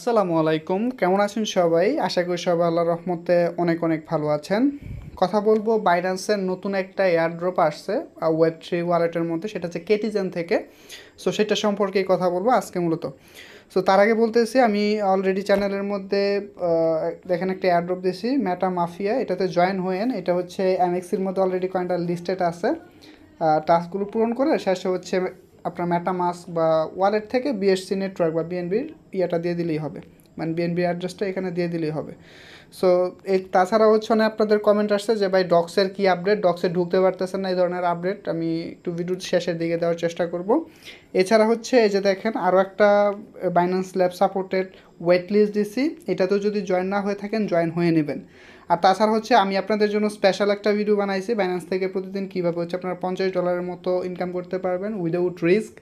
আসসালামু আলাইকুম, কেমন আছেন সবাই? আশা করি সবাই আল্লাহর রহমতে অনেক অনেক ভালো আছেন। কথা বলবো বাইন্যান্সের নতুন একটা এয়ারড্রপ আসছে ওয়েব3 ওয়ালেটের মধ্যে, সেটা হচ্ছে কেটিজেন থেকে। সো সেটা সম্পর্কেই কথা বলবো আজকে মূলত। সো তার আগে বলতেছি, আমি অলরেডি চ্যানেলের মধ্যে দেখেন একটা এয়ারড্রপ দিয়েছি মেটা মাফিয়া, এটাতে জয়েন হয়েন। এটা হচ্ছে এমএক্সির মধ্যে অলরেডি কয়েকটা লিস্টেড আছে। টাস্কগুলো পূরণ করে শেষে হচ্ছে আপনার মেটামাস্ক বা ওয়ালেট থেকে বিএসসি নেটওয়ার্ক বা বিএনবির ইয়েটা দিয়ে দিলেই হবে, মানে বিএনবি অ্যাড্রেসটা এখানে দিয়ে দিলেই হবে। সো এই তাছাড়া হচ্ছে মানে আপনাদের কমেন্ট আসছে যে ভাই ডক্সের কী আপডেট, ডক্সে ঢুকতে পারতেছেন না, এই ধরনের আপডেট আমি একটু ভিডিওর শেষের দিকে দেওয়ার চেষ্টা করব। এছাড়া হচ্ছে এই যে দেখেন আরও একটা Binance lab supported wait list দিছি, এটাতেও যদি জয়েন না হয়ে থাকেন জয়েন হয়ে নেবেন। আর তাছাড়া হচ্ছে আমি আপনাদের জন্য স্পেশাল একটা ভিডিও বানাইছি বাইন্যান্স থেকে প্রতিদিন কীভাবে হচ্ছে আপনারা $50 মতো ইনকাম করতে পারবেন উইদাউট রিস্ক,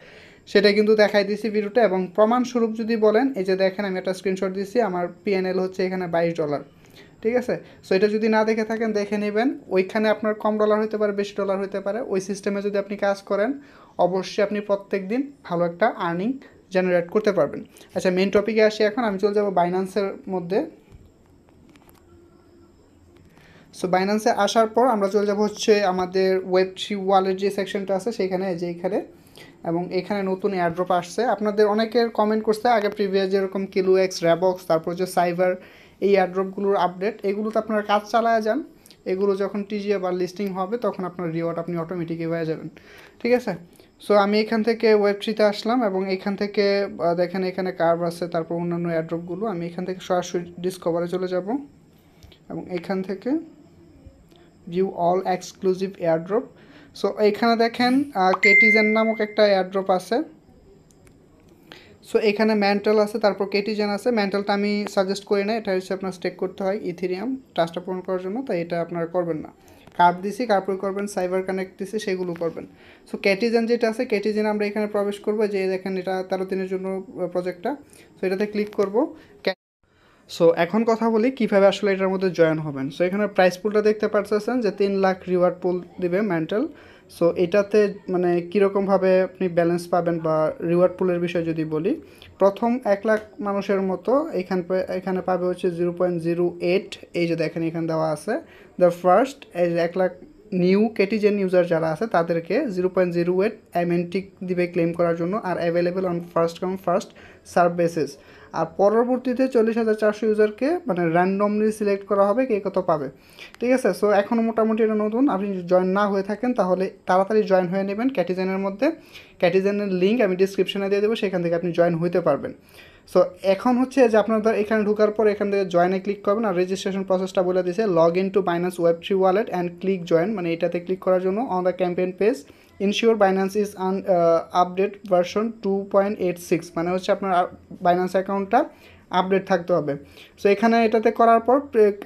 সেটা কিন্তু দেখাই দিছি ভিডিওটা। এবং প্রমাণস্বরূপ যদি বলেন, এই যে দেখেন আমি একটা স্ক্রিনশট দিছি, আমার পিএনএল হচ্ছে এখানে $22। ঠিক আছে? সো এটা যদি না দেখে থাকেন দেখে নেবেন। ওইখানে আপনার কম ডলার হতে পারে, বেশি ডলার হতে পারে, ওই সিস্টেমে যদি আপনি কাজ করেন অবশ্যই আপনি প্রত্যেক দিন ভালো একটা আর্নিং জেনারেট করতে পারবেন। আচ্ছা, মেন টপিকে আসি এখন। আমি চলে যাব বাইন্যান্সের মধ্যে। সো বাইন্যান্সে আসার পর আমরা চলে যাব হচ্ছে আমাদের ওয়েব3 ওয়ালেট যে সেকশনটা আছে সেখানে, যে এখানে, এবং এখানে নতুন এয়ারড্রপ আসছে। আপনাদের অনেকের কমেন্ট করছে আগে প্রিভিয়াস যেরকম কিলুএক্স, র্যাবক্স, তারপর যে সাইবার, এই এয়ারড্রপগুলোর আপডেট, এগুলোতে আপনারা কাজ চালায় যান। এগুলো যখন টিজি বা লিস্টিং হবে তখন আপনার রিওয়ার্ড আপনি অটোমেটিকই হয়ে যাবেন। ঠিক আছে? সো আমি এখান থেকে ওয়েব3তে আসলাম এবং এখান থেকে দেখেন এখানে কার্ভ আছে, তারপর অন্যান্য এয়ারড্রপগুলো। আমি এখান থেকে সরাসরি ডিসকভারে চলে যাব এবং এখান থেকে view all exclusive airdrop. So এইখানে দেখেন কেটিজেন নামক একটা এয়ারড্রপ আছে। সো এখানে ম্যান্টাল আছে, তারপর কেটিজেন আছে। ম্যান্টালটা আমি সাজেস্ট করি না, এটা হচ্ছে আপনার স্টেক করতে হয় ইথেরিয়াম টাস্কটা পূরণ করার জন্য, তাই এটা আপনারা করবেন না। কার্ভ দিছি, কার্ভ করবেন, সাইবার কানেক্ট দিছি, সেগুলো করবেন। সো কেটিজেন যেটা আছে, কেটিজেন আমরা এখানে প্রবেশ করবো, যে দেখেন এটা 13 দিনের জন্য প্রজেক্টটা। সো এটাতে ক্লিক করবো। সো এখন কথা বলি কীভাবে আসলে এটার মধ্যে জয়েন হবেন। সো এখানে প্রাইস পুলটা দেখতে পাচ্ছেন যে 3 লাখ রিওয়ার্ড পুল দিবে মেন্টাল। সো এটাতে মানে কীরকমভাবে আপনি ব্যালেন্স পাবেন বা রিওয়ার্ড পুলের বিষয়ে যদি বলি, প্রথম 1 লাখ মানুষের মতো এখানে পাবে হচ্ছে 0.08। এই যে দেখেন এখানে দেওয়া আছে দ্য ফার্স্ট, এই 1 লাখ নিউ কেটিজেন ইউজার যারা আছে তাদেরকে 0.08 এমএনটিক দিবে ক্লেম করার জন্য, আর available on first come first serve basis. আর পরবর্তীতে 40,400 ইউজারকে মানে র্যান্ডমলি সিলেক্ট করা হবে কে কত পাবে। ঠিক আছে? সো এখনও মোটামুটি এটা নতুন, আপনি যদি জয়েন না হয়ে থাকেন তাহলে তাড়াতাড়ি জয়েন হয়ে নেবেন ক্যাটিজেনের মধ্যে। ক্যাটিজেনের লিঙ্ক আমি ডিসক্রিপশনে দিয়ে দেবো, সেখান থেকে আপনি জয়েন হতে পারবেন। সো এখন হচ্ছে যে আপনাদের এখানে ঢোকার পর এখান থেকে জয়েনে ক্লিক করবেন, আর রেজিস্ট্রেশন প্রসেসটা বলে দিয়েছে log in to Binance Web3 wallet and click join, মানে এটাতে ক্লিক করার জন্য on the campaign page ensure Binance is update version 2.86, মানে হচ্ছে আপনার বাইন্যান্স অ্যাকাউন্টটা আপডেট থাকতে হবে। সো এখানে এটাতে করার পর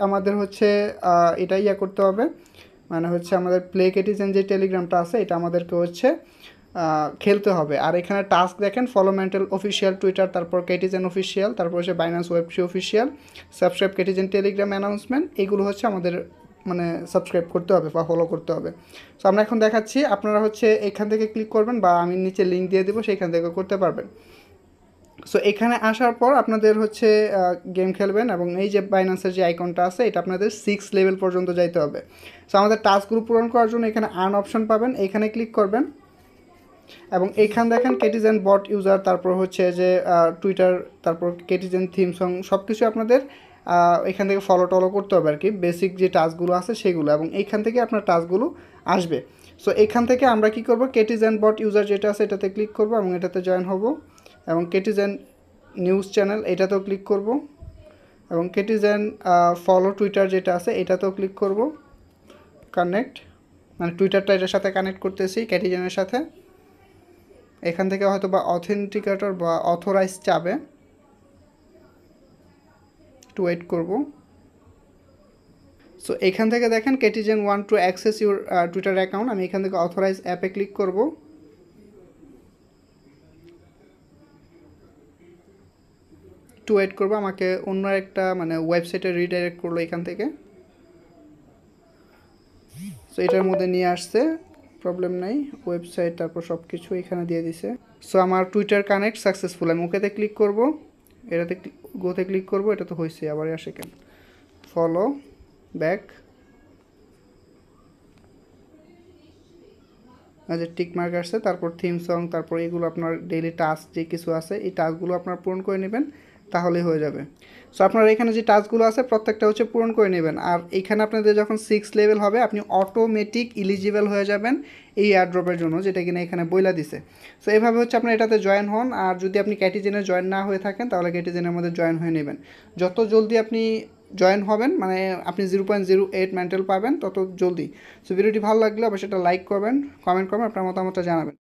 আমাদের হচ্ছে এটা ইয়া করতে হবে, মানে হচ্ছে আমাদের প্লে কেটিজেন যে টেলিগ্রামটা আছে এটা আমাদেরকে হচ্ছে খেলতে হবে। আর এখানে টাস্ক দেখেন, ফলো মেন্টাল অফিসিয়াল টুইটার, তারপর কেটিজেন অফিসিয়াল, তারপর হচ্ছে Binance Web3 official, subscribe Catizen Telegram announcement, এগুলো হচ্ছে আমাদের মানে সাবস্ক্রাইব করতে হবে বা ফলো করতে হবে। সো আমরা এখন দেখাচ্ছি, আপনারা হচ্ছে এখান থেকে ক্লিক করবেন বা আমি নিচে লিঙ্ক দিয়ে দেবো, সেইখান থেকে করতে পারবেন। সো এখানে আসার পর আপনাদের হচ্ছে গেম খেলবেন এবং এই যে বাইন্যান্সের যে আইকনটা আছে এটা আপনাদের 6 লেভেল পর্যন্ত যাইতে হবে। সো আমাদের টাস্কগুলো পূরণ করার জন্য এখানে আর্ন অপশন পাবেন, এখানে ক্লিক করবেন এবং এইখান দেখেন কেটিজেন বট ইউজার, তারপর হচ্ছে যে টুইটার, তারপর কেটিজেন থিম সং, সব কিছু আপনাদের এখান থেকে ফলো টলো করতে হবে আর কি, বেসিক যে টাস্কগুলো আছে সেগুলো, এবং এইখান থেকে আপনার টাস্কগুলো আসবে। সো এখান থেকে আমরা কি করব, কেটিজেন বট ইউজার যেটা আছে এটাতে ক্লিক করব এবং এটাতে জয়েন হব, এবং কেটিজেন নিউজ চ্যানেল এটাতেও ক্লিক করব, এবং কেটিজেন ফলো টুইটার যেটা আছে এটাতেও ক্লিক করব, কানেক্ট, মানে টুইটারটা এটার সাথে কানেক্ট করতেছি কেটিজেনের সাথে। এখান থেকে হয়তো বা অথেন্টিকেটর বা অথরাইজ চাবে, একটু ওয়েট করব। সো এখান থেকে দেখেন Catizen one to access your Twitter account, আমি এখান থেকে অথরাইজ অ্যাপে ক্লিক করব। একটু ওয়েট করবো, আমাকে অন্য একটা মানে ওয়েবসাইটে রিডাইরেক্ট করলো এখান থেকে। সো এটার মধ্যে নিয়ে আসছে, প্রবলেম নাই, ওয়েবসাইট তারপর সব কিছু এখানে দিয়ে দিছে। সো আমার টুইটার কানেক্ট সাকসেসফুল, আমি ওকেতে ক্লিক করব এটাতে গোতে ক্লিক করব, এটা তো হয়েছে, আবার আসে কেন? ফলো ব্যাক, যে টিক মার্ক আসছে, তারপর থিম সং, তারপর এগুলো আপনার ডেইলি টাস্ক যে কিছু আছে এই টাস্কগুলো আপনার পূরণ করে নেবেন, তাহলেই হয়ে যাবে। সো আপনার এখানে যে টাস্কগুলো আছে প্রত্যেকটা হচ্ছে পূরণ করে নেবেন। আর এইখানে আপনাদের যখন 6 লেভেল হবে আপনি অটোমেটিক ইলিজিবল হয়ে যাবেন এই এয়ারড্রপের জন্য, যেটা কিনা এখানে বইলা দিছে। সো এইভাবে হচ্ছে আপনার এটাতে জয়েন হন। আর যদি আপনি ক্যাটিজেনে জয়েন না হয়ে থাকেন তাহলে ক্যাটিজেনের মধ্যে জয়েন হয়ে নেবেন। যত জলদি আপনি জয়েন হবেন, মানে আপনি 0.08 মেন্টাল পাবেন তত জলদি। সো ভিডিওটি ভালো লাগলে অবশ্যই এটা লাইক করবেন, কমেন্ট করবেন, আপনার মতামতটা জানাবেন।